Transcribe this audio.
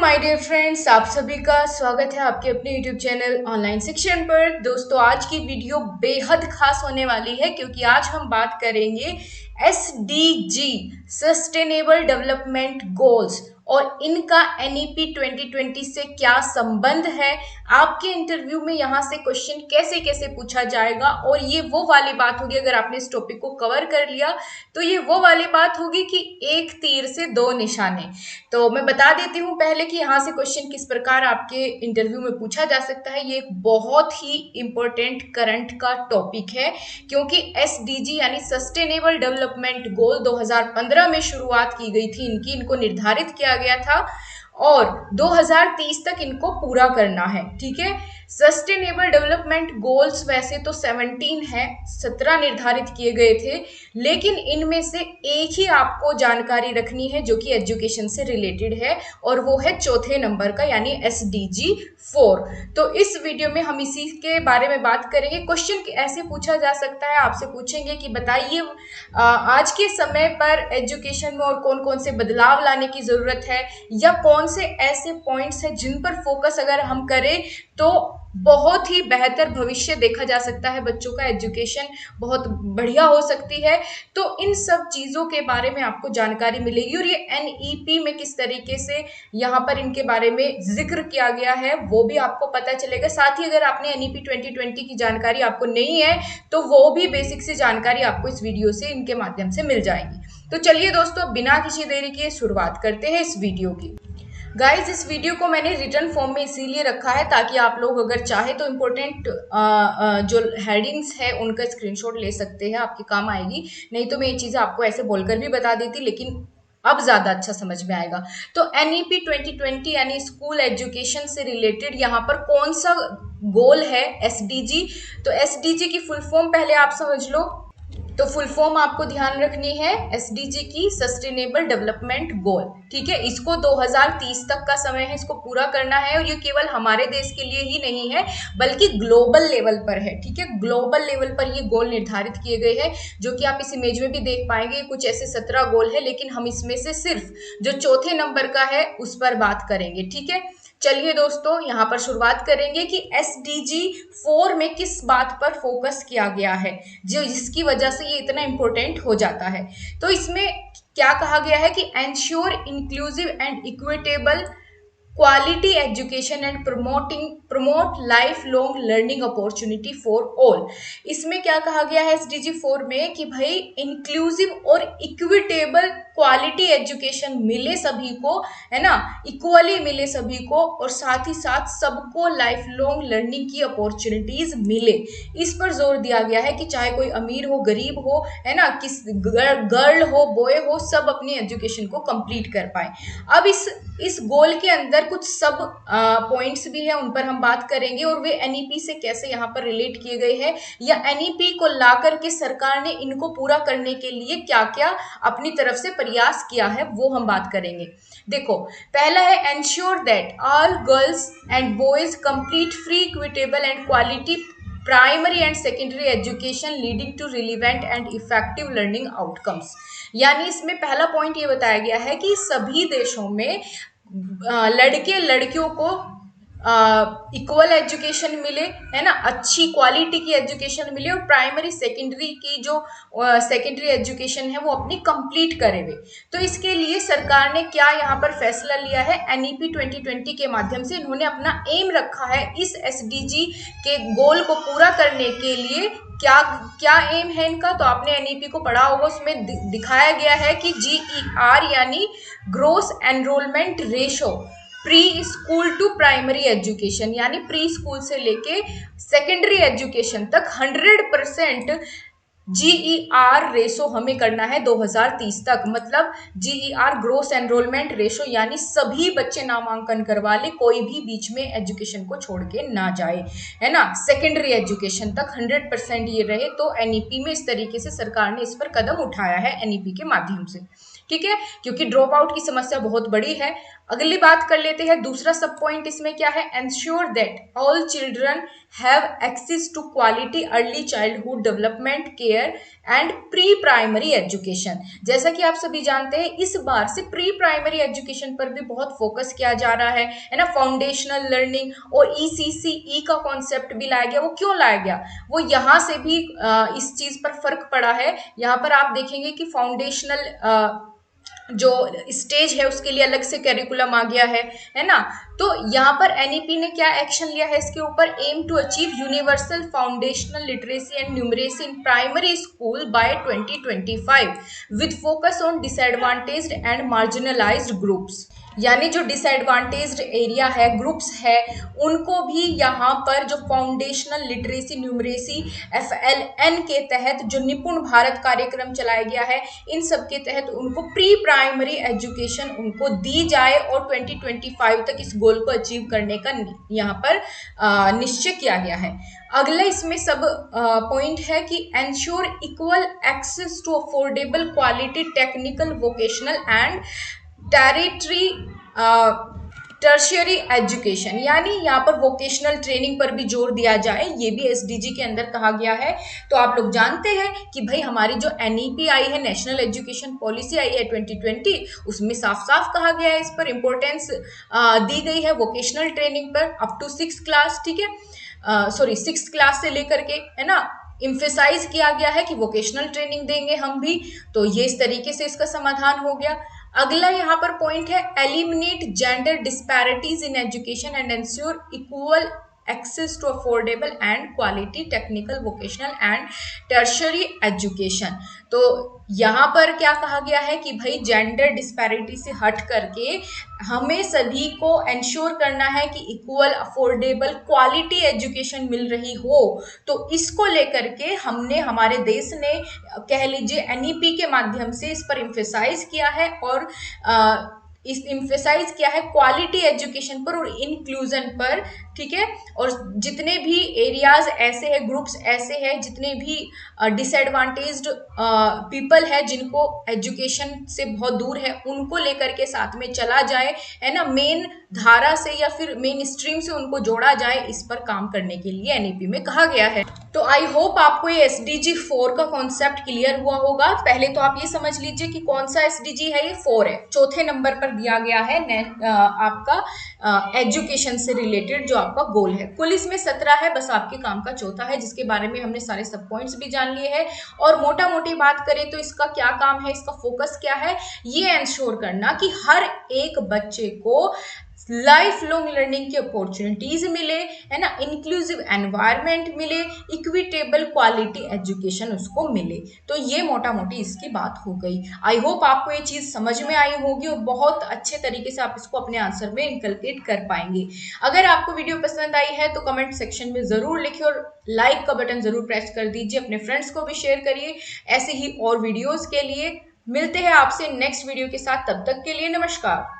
My dear friends, आप सभी का स्वागत है आपके अपने यूट्यूब चैनल ऑनलाइन शिक्षण पर। दोस्तों, आज की वीडियो बेहद खास होने वाली है क्योंकि आज हम बात करेंगे एसडीजी सस्टेनेबल डेवलपमेंट गोल्स और इनका एनईपी 2020 से क्या संबंध है। आपके इंटरव्यू में यहाँ से क्वेश्चन कैसे कैसे पूछा जाएगा और ये वो वाली बात होगी, अगर आपने इस टॉपिक को कवर कर लिया तो ये वो वाली बात होगी कि एक तीर से दो निशाने। तो मैं बता देती हूँ पहले कि यहाँ से क्वेश्चन किस प्रकार आपके इंटरव्यू में पूछा जा सकता है। ये एक बहुत ही इंपॉर्टेंट करंट का टॉपिक है क्योंकि एसडीजी यानी सस्टेनेबल डेवलपमेंट गोल 2015 में शुरुआत की गई थी इनको निर्धारित किया गया था और 2030 तक इनको पूरा करना है। ठीक है, सस्टेनेबल डेवलपमेंट गोल्स वैसे तो 17 है, 17 निर्धारित किए गए थे, लेकिन इनमें से एक ही आपको जानकारी रखनी है जो कि एजुकेशन से रिलेटेड है और वो है चौथे नंबर का यानी एसडीजी 4। तो इस वीडियो में हम इसी के बारे में बात करेंगे। क्वेश्चन ऐसे पूछा जा सकता है, आपसे पूछेंगे कि बताइए आज के समय पर एजुकेशन में और कौन कौन से बदलाव लाने की जरूरत है या कौन से ऐसे पॉइंट्स हैं जिन पर फोकस अगर हम करें तो बहुत ही बेहतर भविष्य देखा जा सकता है, बच्चों का एजुकेशन बहुत बढ़िया हो सकती है। तो इन सब चीज़ों के बारे में आपको जानकारी मिलेगी और ये एनईपी में किस तरीके से यहाँ पर इनके बारे में जिक्र किया गया है वो भी आपको पता चलेगा। साथ ही अगर आपने एनईपी 2020 की जानकारी आपको नहीं है तो वो भी बेसिक सी जानकारी आपको इस वीडियो से इनके माध्यम से मिल जाएगी। तो चलिए दोस्तों, बिना किसी देरी के शुरुआत करते हैं इस वीडियो की। गाइज, इस वीडियो को मैंने रिटर्न फॉर्म में इसीलिए रखा है ताकि आप लोग अगर चाहे तो इम्पोर्टेंट जो हेडिंग्स है उनका स्क्रीनशॉट ले सकते हैं, आपके काम आएगी। नहीं तो मैं ये चीज़ें आपको ऐसे बोलकर भी बता देती, लेकिन अब ज़्यादा अच्छा समझ में आएगा। तो एनईपी 2020 यानी स्कूल एजुकेशन से रिलेटेड यहाँ पर कौन सा गोल है एसडीजी। तो एसडीजी की फुल फॉर्म पहले आप समझ लो। तो फुल फॉर्म आपको ध्यान रखनी है एसडीजी की, सस्टेनेबल डेवलपमेंट गोल। ठीक है, इसको 2030 तक का समय है, इसको पूरा करना है और ये केवल हमारे देश के लिए ही नहीं है बल्कि ग्लोबल लेवल पर है। ठीक है, ग्लोबल लेवल पर ये गोल निर्धारित किए गए हैं जो कि आप इस इमेज में भी देख पाएंगे। कुछ ऐसे 17 गोल है, लेकिन हम इसमें से सिर्फ जो चौथे नंबर का है उस पर बात करेंगे। ठीक है, चलिए दोस्तों, यहाँ पर शुरुआत करेंगे कि एसडीजी 4 में किस बात पर फोकस किया गया है जो जिसकी वजह से ये इतना इंपॉर्टेंट हो जाता है। तो इसमें क्या कहा गया है कि ensure inclusive and equitable quality education and promote life long learning opportunity for all. इसमें क्या कहा गया है एसडीजी 4 में कि भाई इंक्लूसिव और इक्विटेबल क्वालिटी एजुकेशन मिले सभी को, है ना, इक्वली मिले सभी को और साथ ही साथ सबको लाइफ लॉन्ग लर्निंग की अपॉर्चुनिटीज मिले। इस पर जोर दिया गया है कि चाहे कोई अमीर हो गरीब हो, है ना, किस गर्ल हो बॉय हो, सब अपनी एजुकेशन को कंप्लीट कर पाए। अब इस गोल के अंदर कुछ सब पॉइंट्स भी हैं, उन पर हम बात करेंगे और वे एनईपी से कैसे यहाँ पर रिलेट किए गए हैं या एनईपी को ला करके सरकार ने इनको पूरा करने के लिए क्या क्या अपनी तरफ से प्रयास किया है वो हम बात करेंगे। देखो, पहला है ensure that all girls and boys complete free, equitable and quality primary and secondary education leading to relevant and effective learning outcomes. यानी इसमें पहला पॉइंट ये बताया गया है कि सभी देशों में लड़के लड़कियों को इक्वल एजुकेशन मिले, है ना, अच्छी क्वालिटी की एजुकेशन मिले और प्राइमरी सेकेंडरी की जो सेकेंडरी एजुकेशन है वो अपनी कंप्लीट करे हुए। तो इसके लिए सरकार ने क्या यहाँ पर फैसला लिया है, एनईपी 2020 के माध्यम से इन्होंने अपना एम रखा है इस एसडीजी के गोल को पूरा करने के लिए। क्या क्या एम है इनका, तो आपने एनईपी को पढ़ा होगा, उसमें दिखाया गया है कि GER यानी gross enrolment ratio pre school to primary education, यानी प्री स्कूल से लेके सेकेंडरी एजुकेशन तक 100% GER रेशो हमें करना है 2030 तक। मतलब GER ग्रोस एनरोलमेंट रेशो यानी सभी बच्चे नामांकन करवा ले, कोई भी बीच में एजुकेशन को छोड़ के ना जाए, है ना, सेकेंडरी एजुकेशन तक 100% ये रहे। तो एनईपी में इस तरीके से सरकार ने इस पर कदम उठाया है एनईपी के माध्यम से। ठीक है, क्योंकि ड्रॉप आउट की समस्या बहुत बड़ी है। अगली बात कर लेते हैं, दूसरा सब पॉइंट इसमें क्या है, ensure that all children have access to quality early childhood development care and pre primary education. जैसा कि आप सभी जानते हैं, इस बार से प्री प्राइमरी एजुकेशन पर भी बहुत फोकस किया जा रहा है ना, फाउंडेशनल लर्निंग और ECCE का कॉन्सेप्ट भी लाया गया। वो क्यों लाया गया, वो यहाँ से भी इस चीज पर फर्क पड़ा है। यहाँ पर आप देखेंगे कि फाउंडेशनल जो स्टेज है उसके लिए अलग से करिकुलम आ गया है ना। तो यहाँ पर NEP ने क्या एक्शन लिया है इसके ऊपर, aim to achieve universal foundational literacy and numeracy in primary school by 2025 with focus on disadvantaged and marginalised groups. यानी जो डिसएडवांटेज्ड एरिया है, ग्रुप्स है, उनको भी यहाँ पर जो फाउंडेशनल लिटरेसी न्यूमरेसी FLN के तहत जो निपुण भारत कार्यक्रम चलाया गया है, इन सब के तहत उनको प्री प्राइमरी एजुकेशन उनको दी जाए और 2025 तक इस गोल को अचीव करने का यहाँ पर निश्चय किया गया है। अगला इसमें सब पॉइंट है कि ensure equal access to affordable quality technical vocational and tertiary education. यानी यहाँ पर वोकेशनल ट्रेनिंग पर भी जोर दिया जाए, ये भी SDG के अंदर कहा गया है। तो आप लोग जानते हैं कि भाई हमारी जो NEP आई है, नेशनल एजुकेशन पॉलिसी आई है 2020, उसमें साफ साफ कहा गया है, इस पर इंपॉर्टेंस दी गई है वोकेशनल ट्रेनिंग पर अप टू 6th क्लास, ठीक है, सॉरी 6th क्लास से लेकर के, है ना, इम्फेसाइज किया गया है कि वोकेशनल ट्रेनिंग देंगे हम भी। तो ये इस तरीके से इसका समाधान हो गया। अगला यहाँ पर पॉइंट है, eliminate gender disparities in education and ensure equal access to affordable and quality technical vocational and tertiary education. तो यहाँ पर क्या कहा गया है कि भाई जेंडर डिस्पैरिटी से हट करके हमें सभी को एंश्योर करना है कि इक्वल अफोर्डेबल क्वालिटी एजुकेशन मिल रही हो। तो इसको लेकर के हमने, हमारे देश ने कह लीजिए NEP के माध्यम से इस पर इम्फेसाइज किया है और इस इम्फेसाइज किया है क्वालिटी एजुकेशन पर और इंक्लूजन पर, ठीक है। और जितने भी एरियाज ऐसे हैं, ग्रुप्स ऐसे हैं, जितने भी डिसएडवांटेज्ड पीपल है जिनको एजुकेशन से बहुत दूर है, उनको लेकर के साथ में चला जाए, है ना, मेन धारा से या फिर मेन स्ट्रीम से उनको जोड़ा जाए, इस पर काम करने के लिए NEP में कहा गया है। तो आई होप आपको ये SDG 4 का कॉन्सेप्ट क्लियर हुआ होगा। पहले तो आप ये समझ लीजिए कि कौन सा SDG है, ये 4 है, चौथे नंबर पर दिया गया है आपका एजुकेशन से रिलेटेड जो आपका गोल है। कुल इसमें 17 है, बस आपके काम का चौथा है, जिसके बारे में हमने सारे सब पॉइंट्स भी जान लिए हैं। और मोटा मोटी बात करें तो इसका क्या काम है, इसका फोकस क्या है, ये एंश्योर करना कि हर एक बच्चे को लाइफ लॉन्ग लर्निंग की अपॉर्चुनिटीज मिले, है ना, इंक्लूसिव एनवायरनमेंट मिले, इक्विटेबल क्वालिटी एजुकेशन उसको मिले। तो ये मोटा मोटी इसकी बात हो गई। आई होप आपको ये चीज समझ में आई होगी और बहुत अच्छे तरीके से आप इसको अपने आंसर में इनकलकेट कर पाएंगे। अगर आपको वीडियो पसंद आई है तो कमेंट सेक्शन में जरूर लिखिए और लाइक का बटन जरूर प्रेस कर दीजिए, अपने फ्रेंड्स को भी शेयर करिए। ऐसे ही और वीडियोज के लिए मिलते हैं आपसे नेक्स्ट वीडियो के साथ, तब तक के लिए नमस्कार।